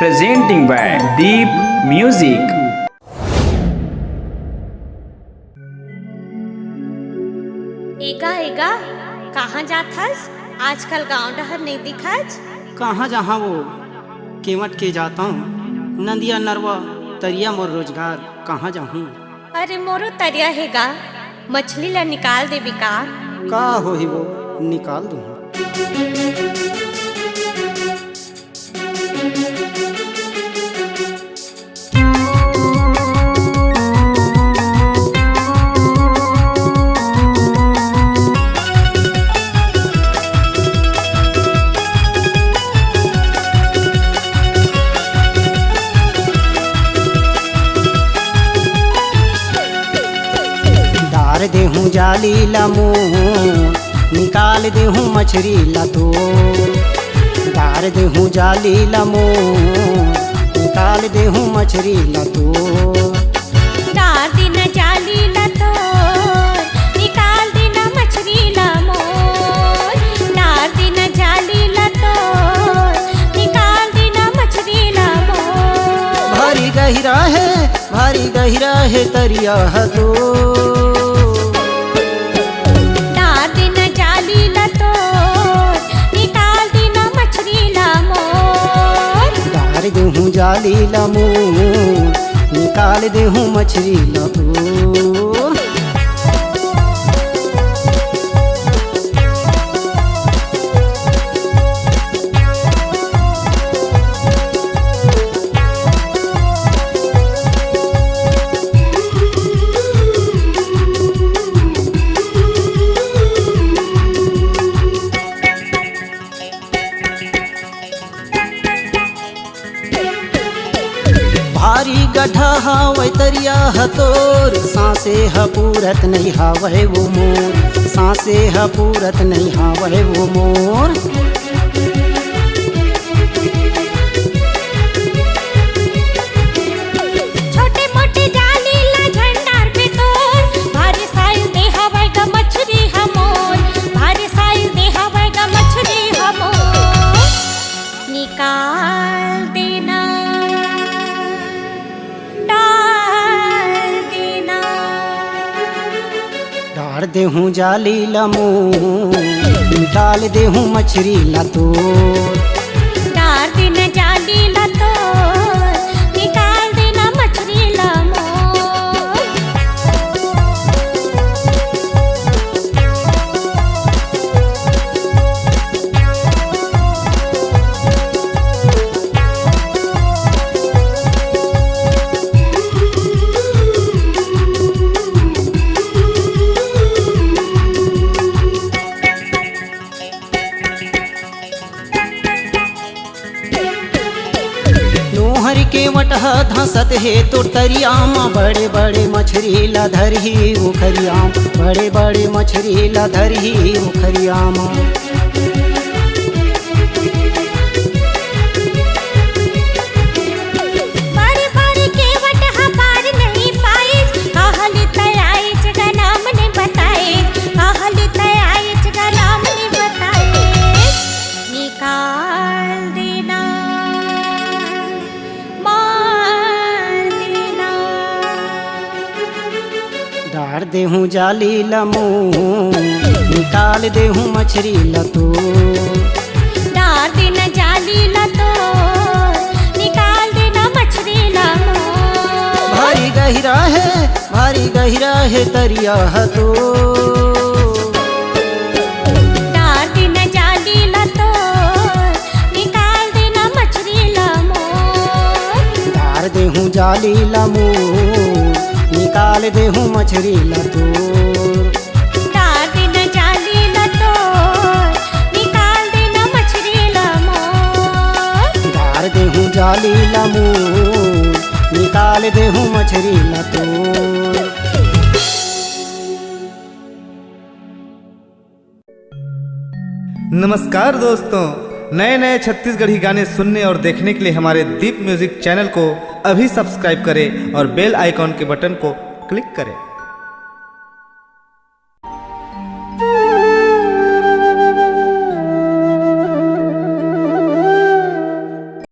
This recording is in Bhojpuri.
presenting by Deep Music. एगा कहाँ जात हस? आजकल गांव डहर नहीं दिखत। कहाँ जहाँ वो केवट के जाता हूँ, नदिया नरवा तरिया मोर रोजगार कहाँ जाहूँ। अरे मोरो तरिया हेगा, मछली ला निकाल दे बिकार। का हो ही वो निकाल दूँ। डार देहूँ जाली ला मोर, निकाल देहूँ मछली ला तो। डार देहूँ जाली ला मोर, निकाल देहूँ मछली ला तो। डार दिन जाली ला तो, निकाल देना मछली ला मोर। डार दिन जाली ला तो, निकाल देना मछली ला मोर। भारी गहिरा है तरिया है तो। देहूँ जाली ला मोर, निकाल देहूँ मछली ला तो। भारी गड्ढा हावै तरिया हतोर, सांसे ह पूरत नहीं हावै वो मोर। सांसे ह पूरत नहीं हावै वो मोर। छोटे मोटे जाली ला झंडार पे तोर, भारी साइज दे हवै ग मछली हमोर। भारी साइज दे हवै ग मछली हमोर। निकाल देना, डार देहूँ जाली ला मोर, निकाल देहूँ मछली ला तो। डार दिन जाली ला तो, निकाल देना मछली ला मोर। नोहर के वटह धंसत है तो तरिया में बड़े बड़े मछली ला धरही उखरिया। बड़े बड़े मछली ला धरही उखरिया में। बड़ी बड़ी केवट हमार नहीं पाइज, कहली तयाइज का नाम नहीं बताइज। कहली तयाइज का नाम नहीं बताइज। निकाल देना, मार देना। डार देहूँ जाली ला मोर, निकाल देहूँ मछली ला तो। डार दिन जाली ला तो, निकाल देना मछली ला मोर। भारी गहिरा है तरिया है तो। डार दिन जाली ला तो, निकाल देना मछली ला मोर। डार देहूँ जाली ला मोर, निकाल देहूँ मछली ला तो। डार दिन जाली ला तो, निकाल देना मछली ला मोर। डार देहूँ जाली ला मोर, निकाल देहूँ मछली ला तो। नमस्कार दोस्तों, नए नए छत्तीसगढ़ी गाने सुनने और देखने के लिए हमारे दीप म्यूजिक चैनल को अभी सब्सक्राइब करें और बेल आइकॉन के बटन को क्लिक करें।